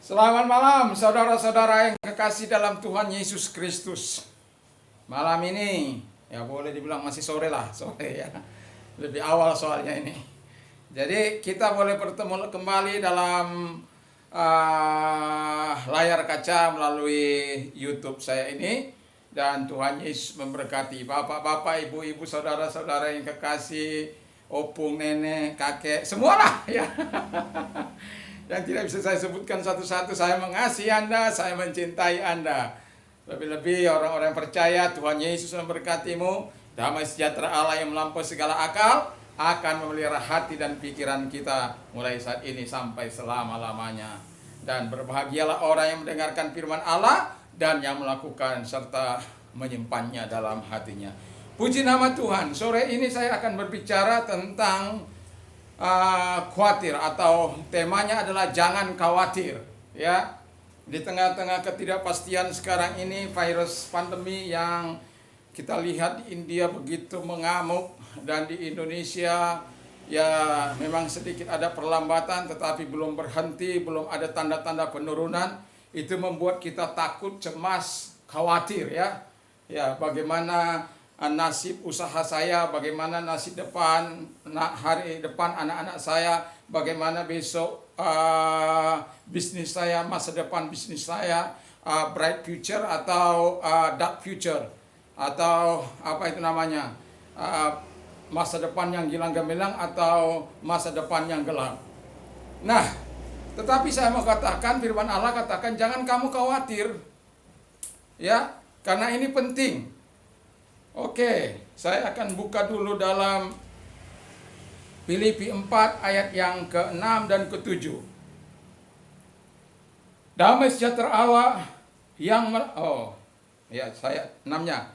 Selamat malam saudara-saudara yang kekasih dalam Tuhan Yesus Kristus. Malam ini, ya boleh dibilang masih sore lah, sore ya. Lebih awal soalnya ini. Jadi kita boleh bertemu kembali dalam layar kaca melalui YouTube saya ini. Dan Tuhan Yesus memberkati bapak-bapak, ibu-ibu, saudara-saudara yang kekasih, opung, nenek, kakek, semualah ya. Yang tidak bisa saya sebutkan satu-satu. Saya mengasihi Anda, saya mencintai Anda. Lebih-lebih orang-orang yang percaya Tuhan Yesus memberkatimu. Damai sejahtera Allah yang melampaui segala akal akan memelihara hati dan pikiran kita mulai saat ini sampai selama-lamanya. Dan berbahagialah orang yang mendengarkan firman Allah dan yang melakukan serta menyimpannya dalam hatinya. Puji nama Tuhan. Sore ini saya akan berbicara tentang khawatir, atau temanya adalah jangan khawatir ya. Di tengah-tengah ketidakpastian sekarang ini, virus pandemi yang kita lihat di India begitu mengamuk, dan di Indonesia ya memang sedikit ada perlambatan tetapi belum berhenti, belum ada tanda-tanda penurunan. Itu membuat kita takut, cemas, khawatir ya. Ya, bagaimana nasib usaha saya, bagaimana nasib depan, hari depan anak-anak saya, bagaimana besok bisnis saya, masa depan bisnis saya, bright future atau dark future, atau apa itu namanya, masa depan yang gilang gemilang atau masa depan yang gelap. Nah, tetapi saya mau katakan, firman Allah katakan jangan kamu khawatir ya, karena ini penting. Oke, saya akan buka dulu dalam Filipi 4 ayat yang ke-6 dan ke-7. Damai sejahtera Allah yang saya 6-nya.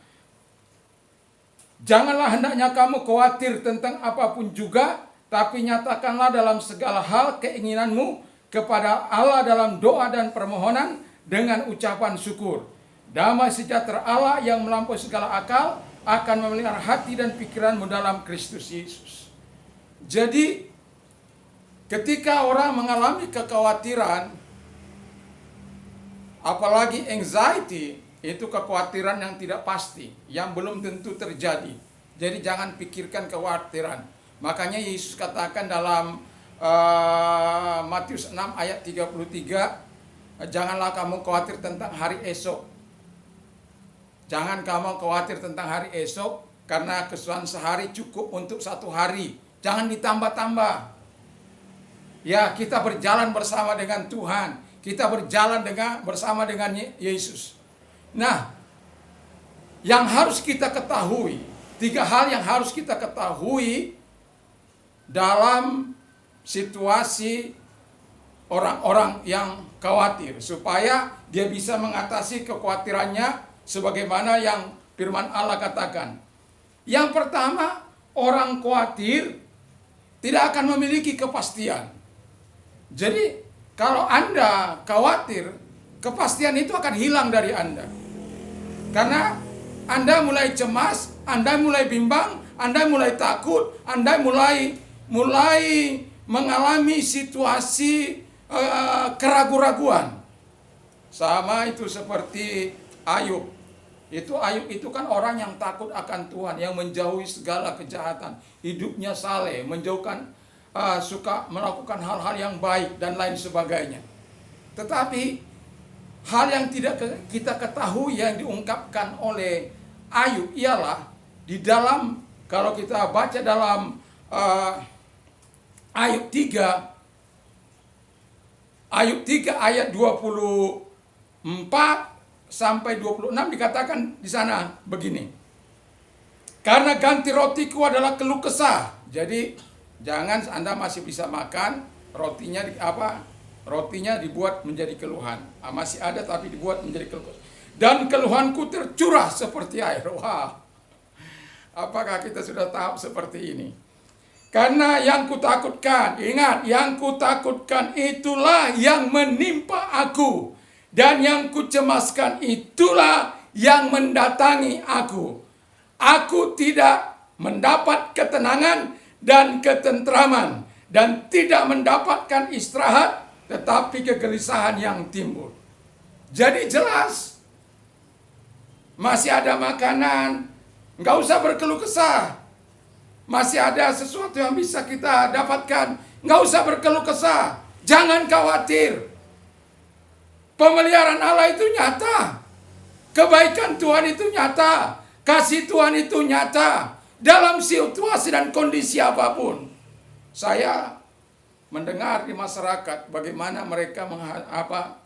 Janganlah hendaknya kamu khawatir tentang apapun juga, tapi nyatakanlah dalam segala hal keinginanmu kepada Allah dalam doa dan permohonan dengan ucapan syukur. Damai sejahtera Allah yang melampaui segala akal akan memelihara hati dan pikiranmu dalam Kristus Yesus. Jadi, ketika orang mengalami kekhawatiran, apalagi anxiety, itu kekhawatiran yang tidak pasti, yang belum tentu terjadi. Jadi jangan pikirkan kekhawatiran. Makanya Yesus katakan dalam Matius 6 ayat 33, janganlah kamu khawatir tentang hari esok. Jangan kamu khawatir tentang hari esok, karena kesusahan sehari cukup untuk satu hari. Jangan ditambah-tambah. Ya, kita berjalan bersama dengan Tuhan. Kita berjalan bersama dengan Yesus. Nah, yang harus kita ketahui, 3 hal yang harus kita ketahui dalam situasi orang-orang yang khawatir, supaya dia bisa mengatasi kekhawatirannya sebagaimana yang firman Allah katakan. Yang pertama, orang khawatir tidak akan memiliki kepastian. Jadi, kalau Anda khawatir, kepastian itu akan hilang dari Anda. Karena Anda mulai cemas, Anda mulai bimbang, Anda mulai takut, Anda mulai mengalami situasi keraguan-raguan. Sama itu seperti Ayub. Ayub itu kan orang yang takut akan Tuhan, yang menjauhi segala kejahatan, hidupnya saleh, menjauhkan, suka melakukan hal-hal yang baik dan lain sebagainya. Tetapi hal yang tidak kita ketahui yang diungkapkan oleh Ayub ialah di dalam, kalau kita baca dalam Ayub 3 ayat 24 sampai 26 dikatakan di sana begini. Karena ganti rotiku adalah keluh kesah. Jadi jangan Anda masih bisa makan, rotinya rotinya dibuat menjadi keluhan. Masih ada tapi dibuat menjadi keluhan. Dan keluhanku tercurah seperti air. Wah. Apakah kita sudah tahu seperti ini? Karena yang kutakutkan, ingat, yang kutakutkan itulah yang menimpa aku. Dan yang kucemaskan itulah yang mendatangi aku. Aku tidak mendapat ketenangan dan ketentraman, dan tidak mendapatkan istirahat tetapi kegelisahan yang timbul. Jadi jelas, masih ada makanan, nggak usah berkeluh kesah. Masih ada sesuatu yang bisa kita dapatkan, nggak usah berkeluh kesah. Jangan khawatir. Pemeliharaan Allah itu nyata. Kebaikan Tuhan itu nyata. Kasih Tuhan itu nyata. Dalam situasi dan kondisi apapun. Saya mendengar di masyarakat bagaimana mereka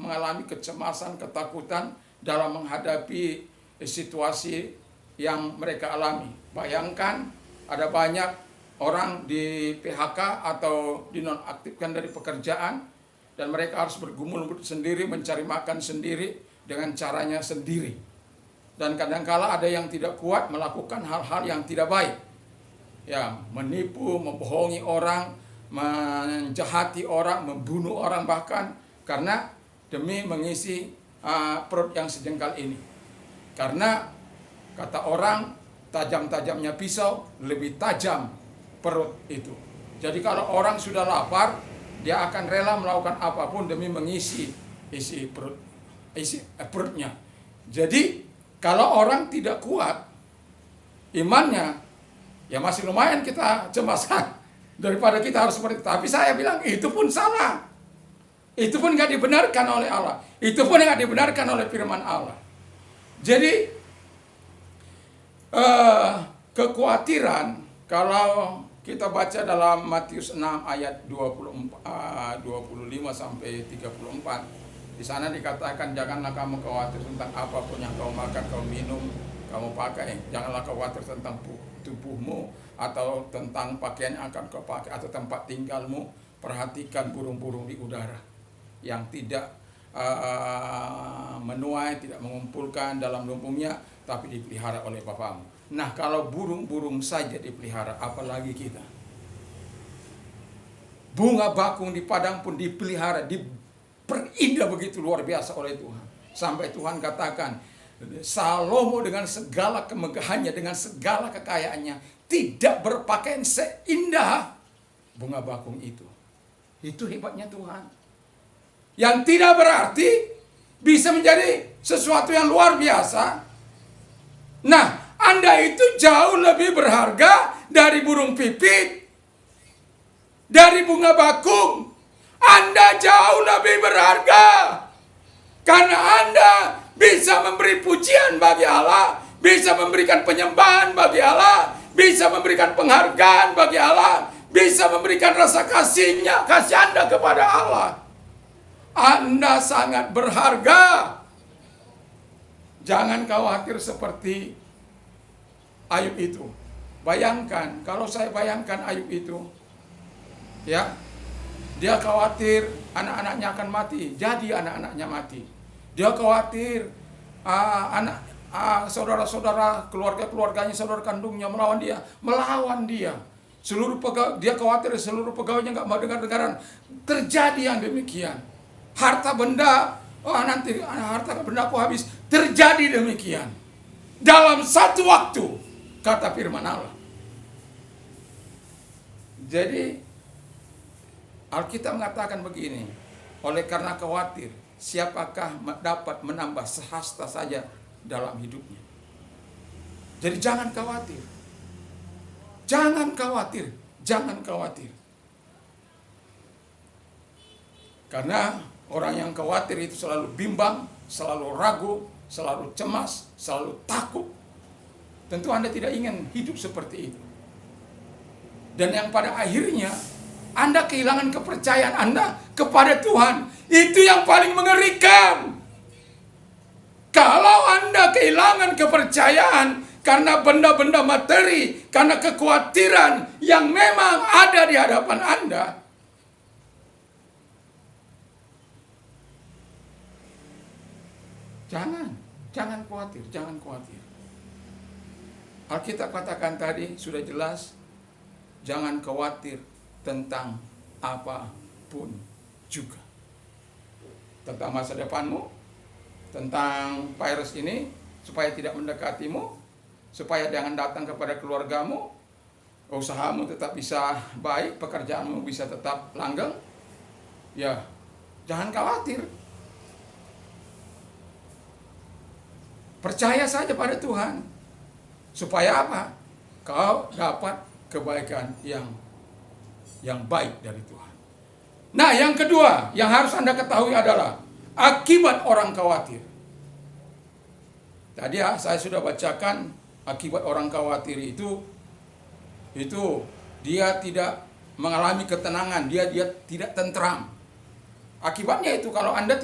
mengalami kecemasan, ketakutan dalam menghadapi situasi yang mereka alami. Bayangkan ada banyak orang di PHK atau dinonaktifkan dari pekerjaan dan mereka harus bergumul sendiri, mencari makan sendiri dengan caranya sendiri. Dan kadangkala ada yang tidak kuat melakukan hal-hal yang tidak baik. Ya, menipu, membohongi orang, menjahati orang, membunuh orang bahkan karena demi mengisi perut yang sejengkal ini. Karena kata orang, tajam-tajamnya pisau lebih tajam perut itu. Jadi kalau orang sudah lapar, dia akan rela melakukan apapun demi mengisi perutnya. Jadi kalau orang tidak kuat imannya, ya masih lumayan kita cemaskan daripada kita harus seperti itu. Tapi saya bilang itu pun salah. Itu pun nggak dibenarkan oleh Allah. Itu pun nggak dibenarkan oleh firman Allah. Jadi kekhawatiran, kalau kita baca dalam Matius 6 ayat 25 sampai 34, di sana dikatakan janganlah kamu khawatir tentang apapun yang kau makan, kau minum, kamu pakai. Janganlah khawatir tentang tubuhmu atau tentang pakaian yang akan kau pakai atau tempat tinggalmu. Perhatikan burung-burung di udara yang tidak menuai, tidak mengumpulkan dalam lumbungnya, tapi dipelihara oleh Bapamu. Nah, kalau burung-burung saja dipelihara, apalagi kita. Bunga bakung di padang pun dipelihara, diperindah begitu luar biasa oleh Tuhan. Sampai Tuhan katakan, Salomo dengan segala kemegahannya, dengan segala kekayaannya, tidak berpakaian seindah bunga bakung itu. Itu hebatnya Tuhan. Yang tidak berarti bisa menjadi sesuatu yang luar biasa. Nah, Anda itu jauh lebih berharga dari burung pipit, dari bunga bakung. Anda jauh lebih berharga karena Anda bisa memberi pujian bagi Allah, bisa memberikan penyembahan bagi Allah, bisa memberikan penghargaan bagi Allah, bisa memberikan rasa kasih Anda kepada Allah. Anda sangat berharga. Jangan khawatir seperti Ayub itu. Bayangkan, kalau saya bayangkan Ayub itu, ya, dia khawatir anak-anaknya akan mati. Jadi anak-anaknya mati. Dia khawatir saudara-saudara, keluarganya, saudara kandungnya melawan dia. Seluruh pegawai, dia khawatir seluruh pegawainya nggak mau dengar-dengaran. Terjadi yang demikian. Harta benda, nanti harta benda aku habis. Terjadi demikian. Dalam satu waktu, kata firman Allah. Jadi Alkitab mengatakan begini, oleh karena khawatir, siapakah dapat menambah sehasta saja dalam hidupnya. Jadi jangan khawatir. Jangan khawatir, jangan khawatir. Karena orang yang khawatir itu selalu bimbang, selalu ragu, selalu cemas, selalu takut. Tentu Anda tidak ingin hidup seperti itu. Dan yang pada akhirnya Anda kehilangan kepercayaan Anda kepada Tuhan. Itu yang paling mengerikan. Kalau Anda kehilangan kepercayaan karena benda-benda materi, karena kekhawatiran yang memang ada di hadapan Anda, jangan khawatir, jangan khawatir. Alkitab katakan tadi sudah jelas, jangan khawatir tentang apapun juga. Tentang masa depanmu, tentang virus ini, supaya tidak mendekatimu, supaya jangan datang kepada keluargamu, usahamu tetap bisa baik, pekerjaanmu bisa tetap langgeng. Ya, Jangan khawatir. Percaya saja pada Tuhan. Supaya apa? Kau dapat kebaikan yang baik dari Tuhan. Nah, yang kedua yang harus Anda ketahui adalah akibat orang khawatir. Tadi saya sudah bacakan akibat orang khawatir itu dia tidak mengalami ketenangan, dia tidak tentram. Akibatnya itu kalau Anda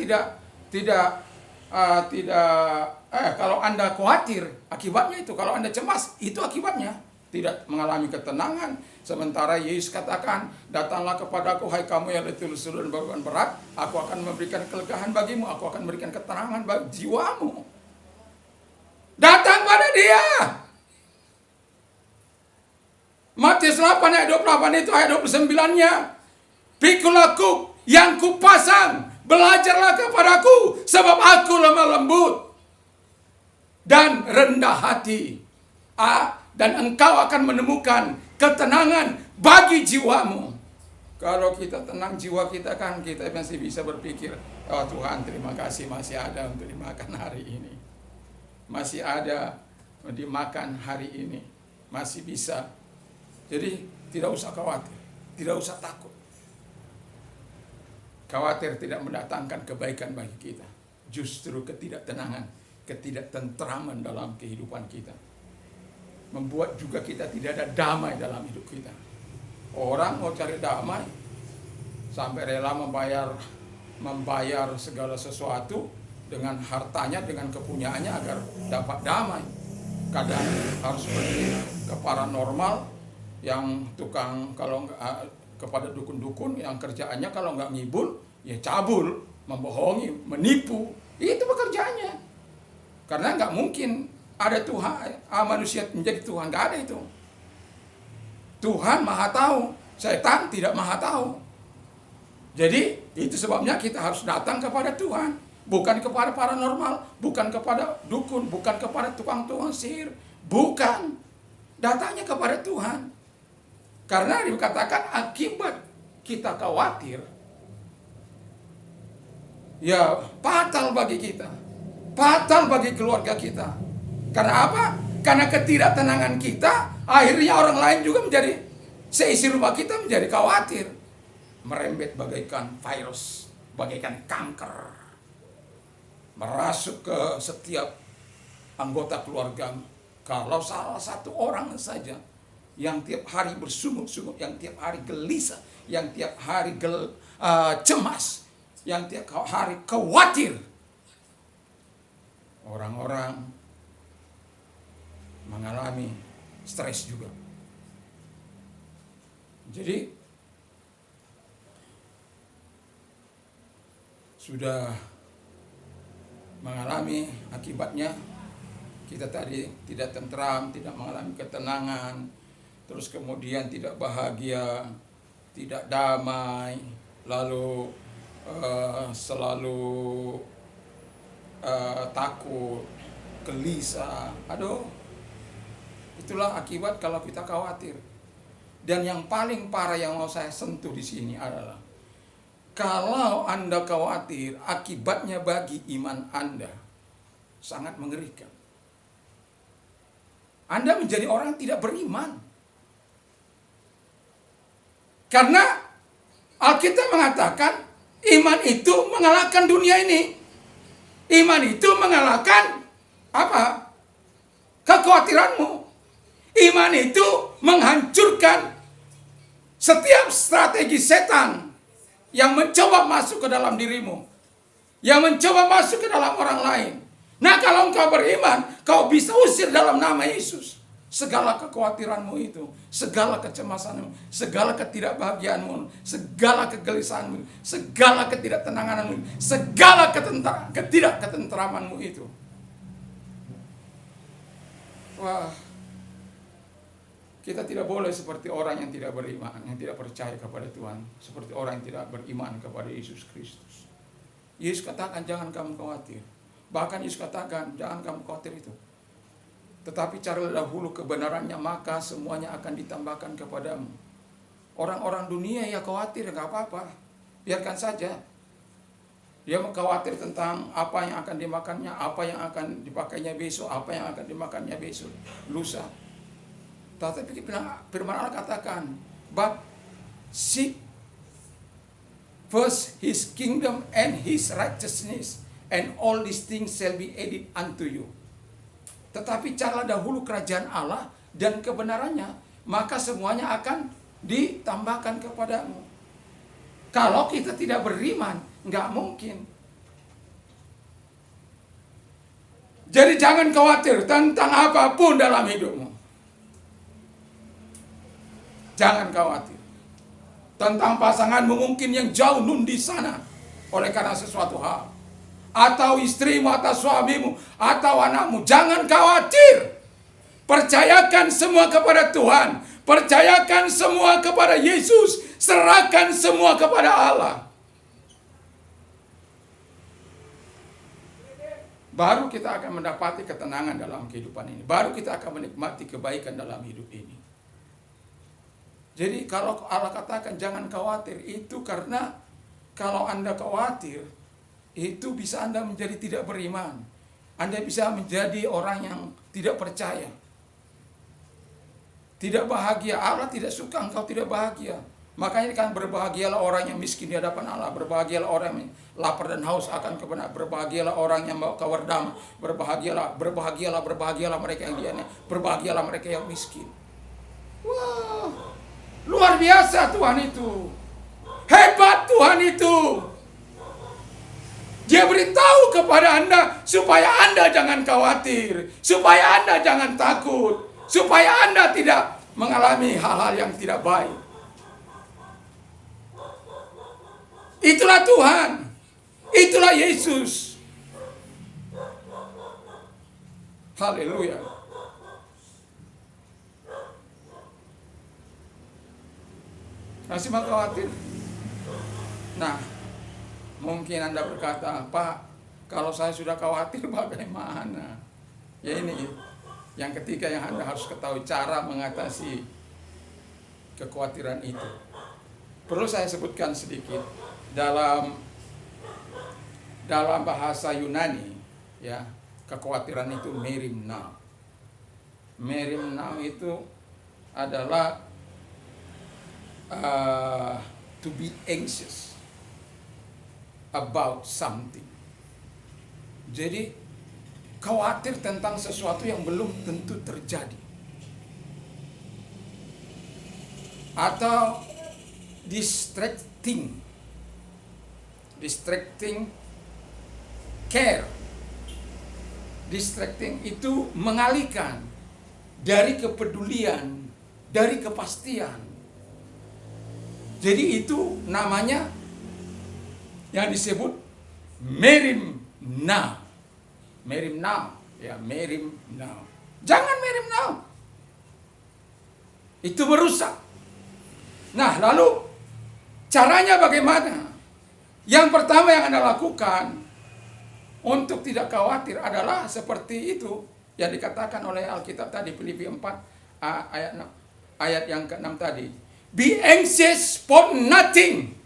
kalau Anda khawatir, akibatnya itu kalau Anda cemas, itu akibatnya tidak mengalami ketenangan. Sementara Yesus katakan, datanglah kepadaku hai kamu yang letih lesu dan beban berat, aku akan memberikan kelegaan bagimu, aku akan memberikan ketenangan bagi jiwamu. Datang pada Dia. Matius 8 ayat 28 itu ayat 29-nya. Pikulah yang kupasang, belajarlah kepadaku, sebab aku lemah lembut dan rendah hati. Dan engkau akan menemukan ketenangan bagi jiwamu. Kalau kita tenang jiwa kita kan kita masih bisa berpikir, oh Tuhan terima kasih masih ada untuk dimakan hari ini. Masih ada dimakan hari ini. Masih bisa. Jadi tidak usah khawatir. Tidak usah takut. Khawatir tidak mendatangkan kebaikan bagi kita. Justru ketidaktenangan, ketidaktentraman dalam kehidupan kita. Membuat juga kita tidak ada damai dalam hidup kita. Orang mau cari damai sampai rela membayar segala sesuatu dengan hartanya, dengan kepunyaannya agar dapat damai. Kadang harus pergi ke paranormal yang tukang kalau kepada dukun-dukun yang kerjaannya kalau nggak ngibul ya cabul, membohongi, menipu. Itu pekerjaannya. Karena nggak mungkin ada Tuhan, manusia menjadi Tuhan, nggak ada itu. Tuhan maha tahu, setan tidak maha tahu. Jadi itu sebabnya kita harus datang kepada Tuhan, bukan kepada paranormal, bukan kepada dukun, bukan kepada tukang-tukang sihir, bukan. Datangnya kepada Tuhan. Karena dikatakan akibat kita khawatir, ya fatal bagi kita, fatal bagi keluarga kita. Karena apa? Karena ketidaktenangan kita, akhirnya orang lain juga menjadi, seisi rumah kita menjadi khawatir. Merembet bagaikan virus, bagaikan kanker. Merasuk ke setiap anggota keluarga. Kalau salah satu orang saja yang tiap hari bersungguh-sungguh, yang tiap hari gelisah, yang tiap hari cemas, yang tiap hari khawatir, orang-orang mengalami stres juga. Jadi sudah mengalami akibatnya, kita tadi tidak tentram, tidak mengalami ketenangan, terus kemudian tidak bahagia, tidak damai, lalu selalu takut, gelisah. Aduh, itulah akibat kalau kita khawatir. Dan yang paling parah yang mau saya sentuh di sini adalah kalau Anda khawatir, akibatnya bagi iman Anda sangat mengerikan. Anda menjadi orang yang tidak beriman. Karena Alkitab mengatakan iman itu mengalahkan dunia ini. Iman itu mengalahkan apa? Kekhawatiranmu. Iman itu menghancurkan setiap strategi setan yang mencoba masuk ke dalam dirimu, yang mencoba masuk ke dalam orang lain. Nah, kalau engkau beriman, kau bisa usir dalam nama Yesus segala kekhawatiranmu itu, segala kecemasanmu, segala ketidakbahagiaanmu, segala kegelisahanmu, segala ketidaktenanganmu, segala ketidakketentramanmu itu. Wah, kita tidak boleh seperti orang yang tidak beriman, yang tidak percaya kepada Tuhan, seperti orang yang tidak beriman kepada Yesus Kristus. Yesus katakan jangan kamu khawatir. Bahkan Yesus katakan jangan kamu khawatir itu. Tetapi carilah dahulu kebenarannya, maka semuanya akan ditambahkan kepadamu. Orang-orang dunia ya khawatir, nggak apa-apa, biarkan saja. Dia khawatir tentang apa yang akan dimakannya, apa yang akan dipakainya besok, apa yang akan dimakannya besok, lusa. Tetapi firman Allah katakan, but seek first his kingdom and his righteousness, and all these things shall be added unto you. Tetapi carilah dahulu kerajaan Allah dan kebenarannya, maka semuanya akan ditambahkan kepadamu. Kalau kita tidak beriman, nggak mungkin. Jadi jangan khawatir tentang apapun dalam hidupmu. Jangan khawatir. Tentang pasanganmu mungkin yang jauh nun di sana oleh karena sesuatu hal. Atau istrimu, atau suamimu, atau anakmu. Jangan khawatir. Percayakan semua kepada Tuhan. Percayakan semua kepada Yesus. Serahkan semua kepada Allah. Baru kita akan mendapati ketenangan dalam kehidupan ini. Baru kita akan menikmati kebaikan dalam hidup ini. Jadi kalau Allah katakan jangan khawatir, itu karena kalau Anda khawatir, itu bisa Anda menjadi tidak beriman. Anda bisa menjadi orang yang tidak percaya. Tidak bahagia. Allah tidak suka engkau tidak bahagia. Makanya kan berbahagialah orang yang miskin di hadapan Allah. Berbahagialah orang yang lapar dan haus akan kebenaran. Berbahagialah orang yang bawa kabar damai. Berbahagialah mereka yang dianiaya. Berbahagialah mereka yang miskin. Wah, luar biasa Tuhan itu. Hebat Tuhan itu. Dia beritahu kepada Anda supaya Anda jangan khawatir, supaya Anda jangan takut, supaya Anda tidak mengalami hal-hal yang tidak baik. Itulah Tuhan. Itulah Yesus. Haleluya. Masih mau khawatir? Nah, mungkin Anda berkata, Pak, kalau saya sudah khawatir bagaimana? Ya ini, yang ketiga yang Anda harus ketahui cara mengatasi kekhawatiran itu. Perlu saya sebutkan sedikit. Dalam bahasa Yunani, ya, kekhawatiran itu merimnao. Merimnao itu adalah to be anxious about something. Jadi khawatir tentang sesuatu yang belum tentu terjadi. Atau distracting care. Distracting itu mengalihkan dari kepedulian, dari kepastian. Jadi itu namanya yang disebut merimnao. Merimnao, ya, merimnao. Jangan merimnao. Itu merusak. Nah, lalu caranya bagaimana? Yang pertama yang Anda lakukan untuk tidak khawatir adalah seperti itu yang dikatakan oleh Alkitab tadi, Filipi 4 ayat yang ke-6 tadi. Be anxious for nothing.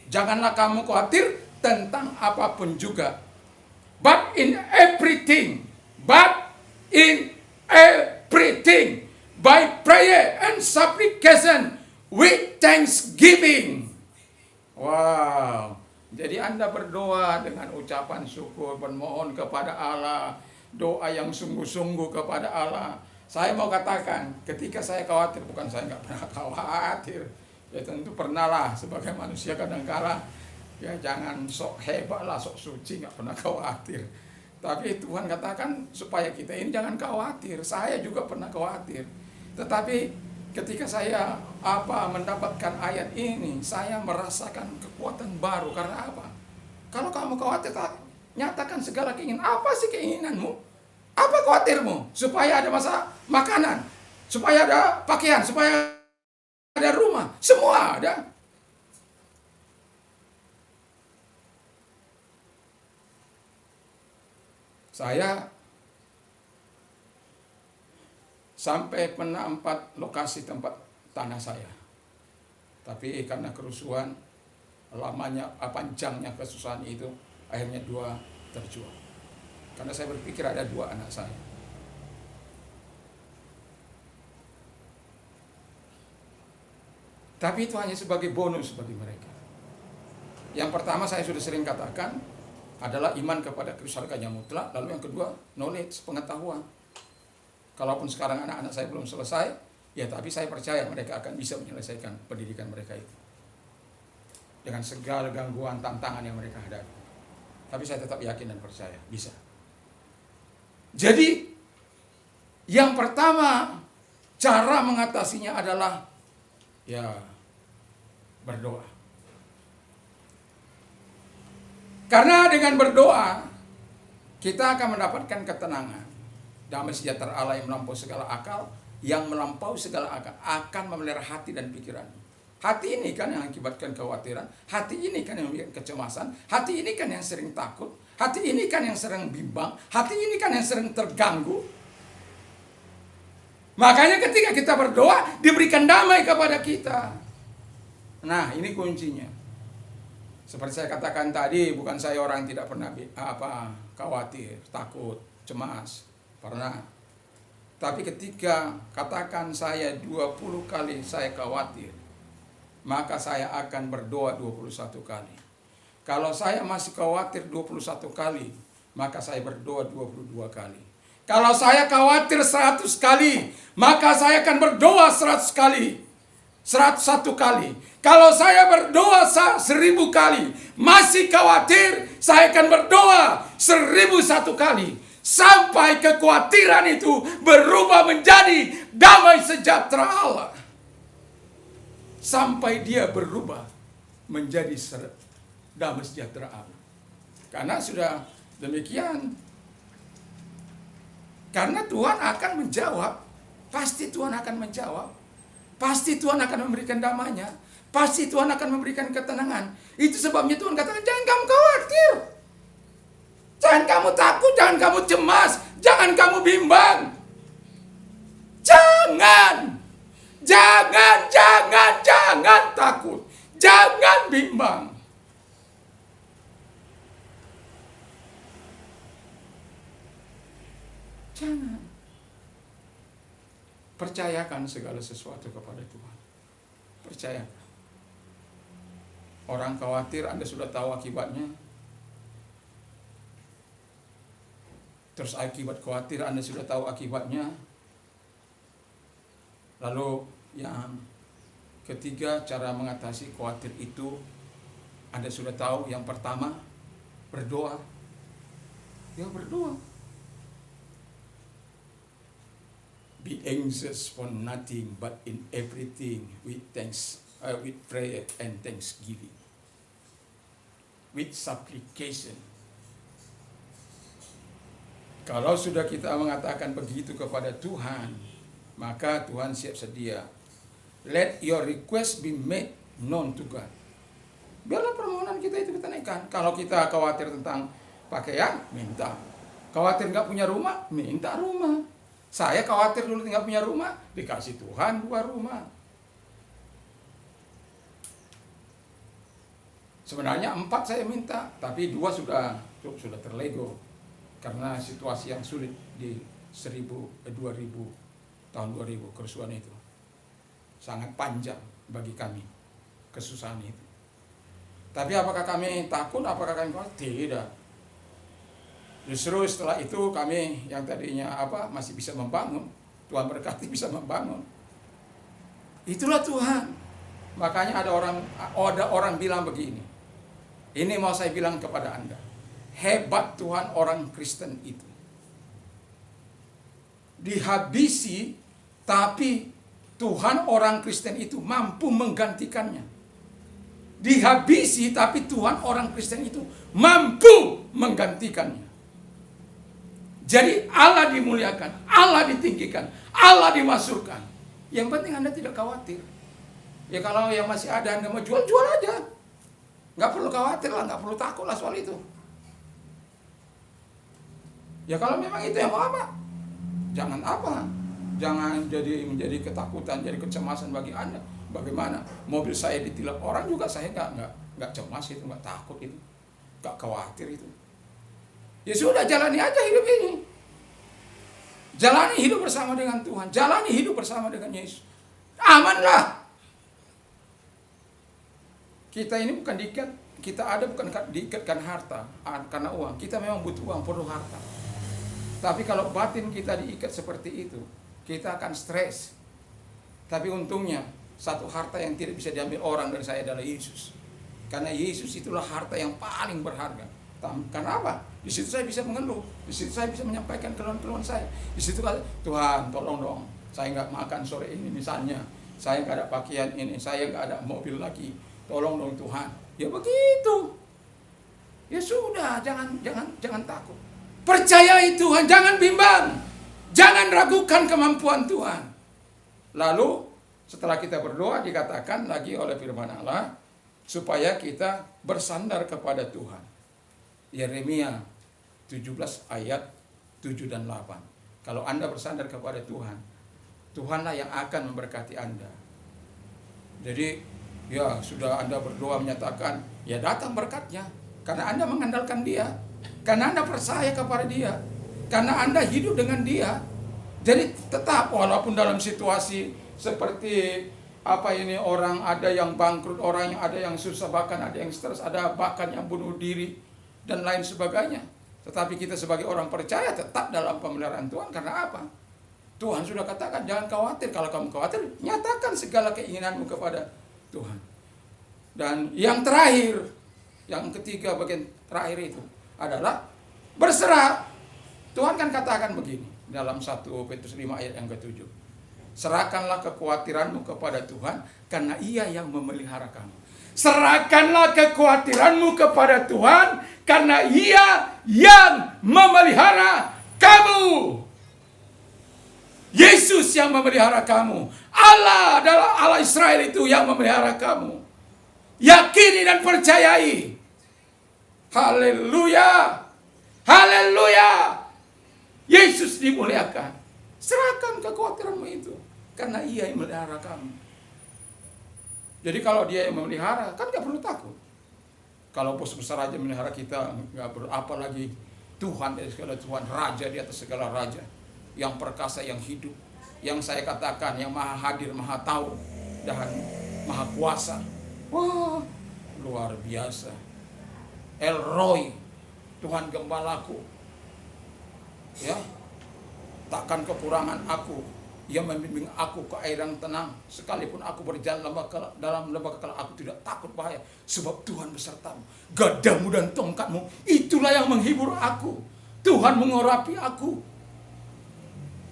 Janganlah kamu khawatir tentang apapun juga. But in everything, by prayer and supplication with thanksgiving. Wow. Jadi Anda berdoa dengan ucapan syukur, bermohon kepada Allah, doa yang sungguh-sungguh kepada Allah. Saya mau katakan, ketika saya khawatir, bukan saya nggak pernah khawatir. Ya tentu pernah lah, sebagai manusia kadang-kala, ya jangan sok hebat lah, sok suci, nggak pernah khawatir. Tapi Tuhan katakan supaya kita ini jangan khawatir. Saya juga pernah khawatir. Tetapi ketika saya mendapatkan ayat ini, saya merasakan kekuatan baru. Karena apa? Kalau kamu khawatir, nyatakan segala keinginan. Apa sih keinginanmu? Apa khawatirmu? Supaya ada makanan, supaya ada pakaian, supaya ada rumah, semua ada. Saya sampai pernah 4 lokasi tempat tanah saya. Tapi karena kerusuhan, panjangnya kesusahan itu, Akhirnya 2 terjual. Karena saya berpikir ada 2 anak saya. Tapi itu hanya sebagai bonus bagi mereka. Yang pertama saya sudah sering katakan adalah iman kepada kerusakannya mutlak. Lalu yang kedua, knowledge, pengetahuan. Kalaupun sekarang anak-anak saya belum selesai, ya tapi saya percaya mereka akan bisa menyelesaikan pendidikan mereka itu. Dengan segala gangguan, tantangan yang mereka hadapi. Tapi saya tetap yakin dan percaya, bisa. Jadi, yang pertama, cara mengatasinya adalah, ya, berdoa. Karena dengan berdoa, kita akan mendapatkan ketenangan. Damai sejahtera Allah yang melampaui segala akal, yang melampaui segala akal, akan memelihara hati dan pikiran. Hati ini kan yang mengakibatkan kekhawatiran, hati ini kan yang membuat kecemasan, hati ini kan yang sering takut, hati ini kan yang sering bimbang, hati ini kan yang sering terganggu. Makanya ketika kita berdoa, diberikan damai kepada kita. Nah, ini kuncinya. Seperti saya katakan tadi, bukan saya orang yang tidak pernah khawatir, takut, cemas. Pernah. Tapi ketika katakan saya 20 kali saya khawatir, maka saya akan berdoa 21 kali. Kalau saya masih khawatir 21 kali, maka saya berdoa 22 kali. Kalau saya khawatir 100 kali, maka saya akan berdoa 100 kali. 101 kali. Kalau saya berdoa 1000 kali, masih khawatir, saya akan berdoa 1001 kali. Sampai kekhawatiran itu berubah menjadi damai sejahtera Allah. Sampai dia berubah menjadi damai sejahtera Allah. Karena sudah demikian. Karena Tuhan akan menjawab. Pasti Tuhan akan menjawab. Pasti Tuhan akan memberikan damainya. Pasti Tuhan akan memberikan ketenangan. Itu sebabnya Tuhan katakan, jangan kamu khawatir. Jangan kamu takut, jangan kamu cemas. Jangan kamu bimbang. Jangan takut. Jangan bimbang. Jangan. Percayakan segala sesuatu kepada Tuhan. Percayakan. Orang khawatir, Anda sudah tahu akibatnya. Terus akibat khawatir, Anda sudah tahu akibatnya. Lalu yang ketiga, cara mengatasi khawatir itu, Anda sudah tahu. Yang pertama, berdoa. Ya, berdoa. Be anxious for nothing, but in everything with prayer and thanksgiving, with supplication. Kalau sudah kita mengatakan begitu kepada Tuhan, maka Tuhan siap sedia. Let your request be made known to God. Biarlah permohonan kita itu ditunaikan. Kalau kita khawatir tentang pakaian, minta. Khawatir nggak punya rumah, minta rumah. Saya khawatir dulu nggak punya rumah, dikasih Tuhan 2 rumah. Sebenarnya 4 saya minta, tapi 2 sudah terlego. Karena situasi yang sulit di 2000 tahun 2000 kerusuhan itu. Sangat panjang bagi kami kesusahan itu. Tapi apakah kami takut? Apakah kami khawatir? Tidak. Justru setelah itu kami yang tadinya masih bisa membangun, Tuhan berkati bisa membangun. Itulah Tuhan. Makanya ada orang bilang begini. Ini mau saya bilang kepada Anda. Hebat Tuhan orang Kristen itu. Dihabisi, tapi Tuhan orang Kristen itu mampu menggantikannya. Dihabisi, tapi Tuhan orang Kristen itu mampu menggantikannya. Jadi Allah dimuliakan, Allah ditinggikan, Allah dimasukkan. Yang penting Anda tidak khawatir. Ya kalau yang masih ada Anda mau jual aja. Nggak perlu khawatir lah, nggak perlu takut lah soal itu. Ya kalau memang itu yang mau jangan menjadi ketakutan, jadi kecemasan bagi Anda. Bagaimana mobil saya ditilap orang juga saya nggak cemas itu, nggak takut itu. Gak khawatir itu. Ya sudah, jalani aja hidup ini. Jalani hidup bersama dengan Tuhan. Jalani hidup bersama dengan Yesus. Amanlah. Kita ini bukan diikat, kita ada bukan diikatkan harta karena uang. Kita memang butuh uang, perlu harta. Tapi kalau batin kita diikat seperti itu, kita akan stres. Tapi untungnya, satu harta yang tidak bisa diambil orang dari saya adalah Yesus. Karena Yesus itulah harta yang paling berharga. Karena apa? Di situ saya bisa mengeluh, di situ saya bisa menyampaikan keluhan-keluhan saya. Di situ Tuhan, tolong dong, saya nggak makan sore ini misalnya, saya nggak ada pakaian ini, saya nggak ada mobil lagi. Tolong dong Tuhan. Ya begitu. Ya sudah, jangan takut. Percayai Tuhan, jangan bimbang. Jangan ragukan kemampuan Tuhan. Lalu setelah kita berdoa dikatakan lagi oleh firman Allah supaya kita bersandar kepada Tuhan. Yeremia 17 ayat 7 dan 8. Kalau Anda bersandar kepada Tuhan, Tuhanlah yang akan memberkati Anda. Jadi ya sudah Anda berdoa menyatakan, ya datang berkatnya. Karena Anda mengandalkan Dia. Karena Anda percaya kepada Dia. Karena Anda hidup dengan Dia. Jadi tetap walaupun dalam situasi seperti orang ada yang bangkrut, orang yang ada yang susah, bahkan ada yang stres, ada bahkan yang bunuh diri dan lain sebagainya. Tetapi kita sebagai orang percaya tetap dalam pemeliharaan Tuhan. Karena apa? Tuhan sudah katakan jangan khawatir. Kalau kamu khawatir, nyatakan segala keinginanmu kepada Tuhan. Dan yang terakhir, yang ketiga bagian terakhir itu adalah berserah. Tuhan kan katakan begini dalam 1 Petrus 5 ayat yang ke-7. Serahkanlah kekhawatiranmu kepada Tuhan karena Ia yang memelihara kamu. Serahkanlah kekhawatiranmu kepada Tuhan karena Ia yang memelihara kamu. Yesus yang memelihara kamu. Allah adalah Allah Israel itu yang memelihara kamu. Yakini dan percayai. Haleluya. Haleluya. Yesus dimuliakan. Serahkan kekhawatiranmu itu karena Ia yang memelihara kamu. Jadi kalau Dia yang memelihara, kan gak perlu takut. Kalau bos besar aja memelihara kita, gak perlu, apalagi Tuhan dari segala Tuhan, Raja di atas segala raja, yang perkasa, yang hidup, yang saya katakan, yang maha hadir, maha tahu, dan maha kuasa. Wah, luar biasa. El Roy, Tuhan Gembalaku. Ya, takkan kekurangan aku. Ia membimbing aku ke air yang tenang. Sekalipun aku berjalan dalam lembah kekal, aku tidak takut bahaya. Sebab Tuhan besertamu. Gadamu dan tongkatmu, itulah yang menghibur aku. Tuhan mengurapi aku.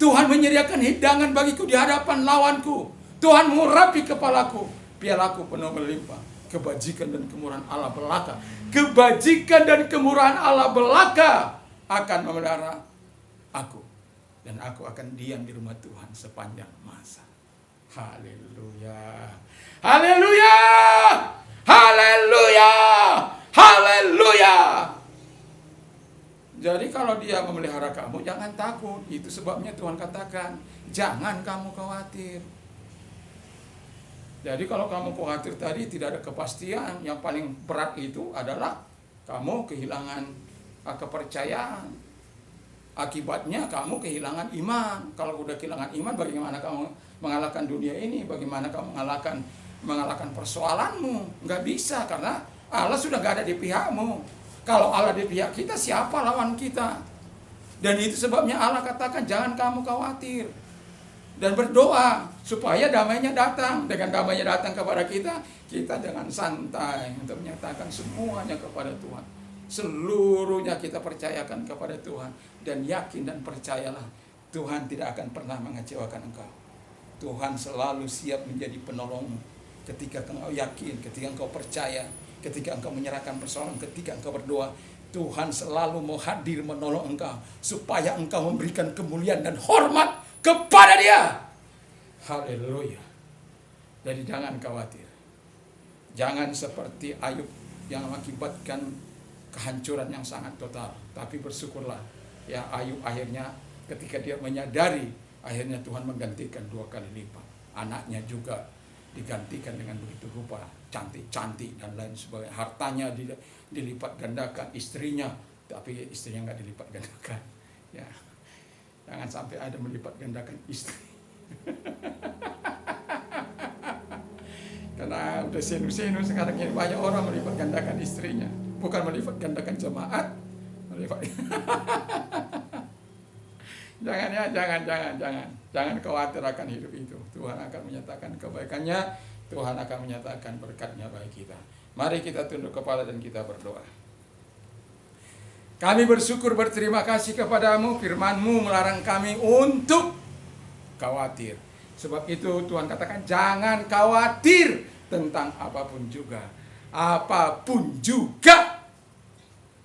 Tuhan menyediakan hidangan bagiku di hadapan lawanku. Tuhan mengurapi kepalaku. Pialaku penuh melimpah. Kebajikan dan kemurahan Allah belaka. Kebajikan dan kemurahan Allah belaka akan memelihara aku. Dan aku akan diam di rumah Tuhan sepanjang masa. Haleluya. Haleluya. Haleluya. Haleluya. Jadi kalau Dia memelihara kamu, jangan takut. Itu sebabnya Tuhan katakan, jangan kamu khawatir. Jadi kalau kamu khawatir tadi, tidak ada kepastian. Yang paling berat itu adalah kamu kehilangan kepercayaan. Akibatnya kamu kehilangan iman. Kalau udah kehilangan iman, bagaimana kamu mengalahkan dunia ini? Bagaimana kamu mengalahkan persoalanmu? Nggak bisa, karena Allah sudah nggak ada di pihakmu. Kalau Allah di pihak kita, siapa lawan kita? Dan itu sebabnya Allah katakan jangan kamu khawatir. Dan berdoa supaya damainya datang. Dengan damainya datang kepada kita, kita dengan santai untuk menyatakan semuanya kepada Tuhan. Seluruhnya kita percayakan kepada Tuhan. Dan yakin dan percayalah, Tuhan tidak akan pernah mengecewakan engkau. Tuhan selalu siap menjadi penolongmu. Ketika engkau yakin, ketika engkau percaya, ketika engkau menyerahkan persoalan, ketika engkau berdoa, Tuhan selalu mau hadir menolong engkau. Supaya engkau memberikan kemuliaan dan hormat kepada Dia. Haleluya. Jadi jangan khawatir. Jangan seperti Ayub yang mengakibatkan kehancuran yang sangat total. Tapi bersyukurlah. Ya, Ayub akhirnya ketika dia menyadari, akhirnya Tuhan menggantikan 2 kali lipat. Anaknya juga digantikan dengan begitu rupa, cantik-cantik dan lain sebagainya. Hartanya dilipat gandakan, istrinya, tapi istrinya nggak dilipat gandakan. Ya, jangan sampai ada melipat gandakan istri. Karena udah senu-senu sekarang ini banyak orang melipat gandakan istrinya, bukan melipat gandakan jemaat, melipat. Jangan ya, jangan khawatir akan hidup itu. Tuhan akan menyatakan kebaikannya, Tuhan akan menyatakan berkatnya bagi kita. Mari kita tunduk kepala dan kita berdoa. Kami bersyukur, berterima kasih kepadamu, firman-Mu melarang kami untuk khawatir. Sebab itu Tuhan katakan jangan khawatir tentang apapun juga. Apapun juga.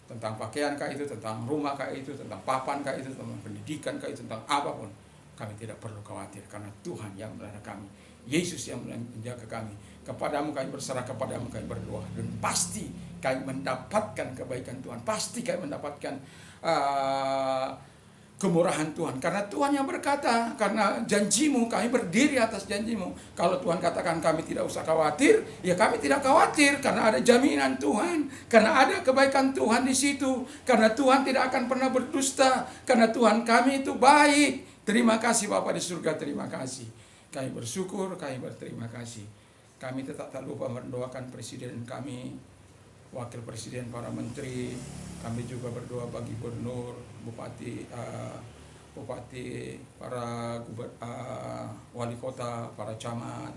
Tentang pakaian kah itu, tentang rumah kah itu, tentang papan kah itu, tentang pendidikan kah itu, tentang apapun. Kami tidak perlu khawatir karena Tuhan yang melindungi kami. Yesus yang menjaga kami. Kepadamu kami berserah, kepadamu kami berdoa. Dan pasti kami mendapatkan kebaikan Tuhan. Pasti kami mendapatkan kemurahan Tuhan. Karena Tuhan yang berkata, karena janjimu, kami berdiri atas janjimu. Kalau Tuhan katakan kami tidak usah khawatir, ya kami tidak khawatir. Karena ada jaminan Tuhan. Karena ada kebaikan Tuhan di situ. Karena Tuhan tidak akan pernah berdusta. Karena Tuhan kami itu baik. Terima kasih Bapa di surga, terima kasih. Kami bersyukur, kami berterima kasih. Kami tetap tak lupa mendoakan presiden kami, wakil presiden, para menteri. Kami juga berdoa bagi gubernur, bupati, para wali kota, para camat,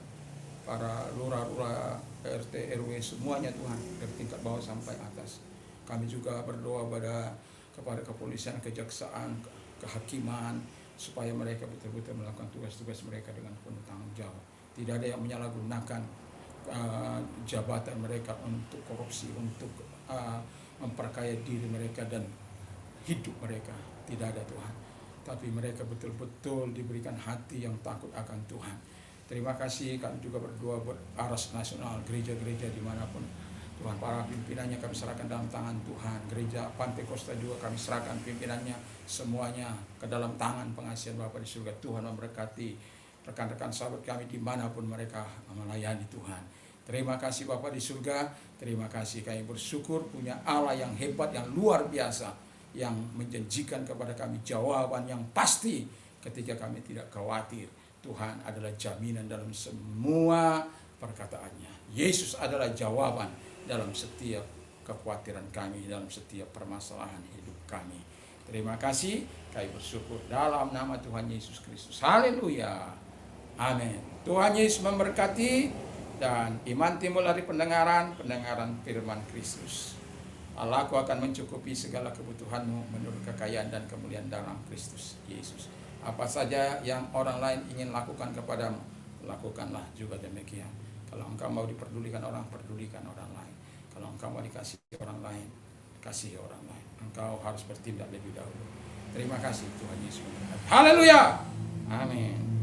para lurah-lurah, RT, RW, semuanya Tuhan, dari tingkat bawah sampai atas. Kami juga berdoa kepada kepolisian, kejaksaan, kehakiman, supaya mereka betul-betul melakukan tugas-tugas mereka dengan penuh tanggung jawab. Tidak ada yang menyalahgunakan jabatan mereka untuk korupsi, untuk memperkaya diri mereka dan hidup mereka. Tidak ada Tuhan. Tapi mereka betul-betul diberikan hati yang takut akan Tuhan. Terima kasih. Kami juga berdoa buat Aras Nasional, gereja-gereja dimanapun Tuhan, para pimpinannya kami serahkan dalam tangan Tuhan. Gereja Pantai Kosta juga kami serahkan pimpinannya semuanya ke dalam tangan pengasihan Bapa di surga. Tuhan memberkati rekan-rekan sahabat kami dimanapun mereka melayani Tuhan. Terima kasih Bapa di surga. Terima kasih, kami bersyukur punya Allah yang hebat, yang luar biasa, yang menjanjikan kepada kami jawaban yang pasti ketika kami tidak khawatir. Tuhan adalah jaminan dalam semua perkataannya. Yesus adalah jawaban dalam setiap kekhawatiran kami, dalam setiap permasalahan hidup kami. Terima kasih, kami bersyukur dalam nama Tuhan Yesus Kristus. Haleluya. Amin. Tuhan Yesus memberkati, dan iman timbul dari pendengaran firman Kristus. Allahku akan mencukupi segala kebutuhanmu menurut kekayaan dan kemuliaan dalam Kristus Yesus. Apa saja yang orang lain ingin lakukan kepadamu, lakukanlah juga demikian. Kalau engkau mau diperdulikan orang, perdulikan orang lain. Kalau engkau mau dikasihi orang lain, kasihi orang lain. Engkau harus bertindak lebih dahulu. Terima kasih Tuhan Yesus. Haleluya. Amin.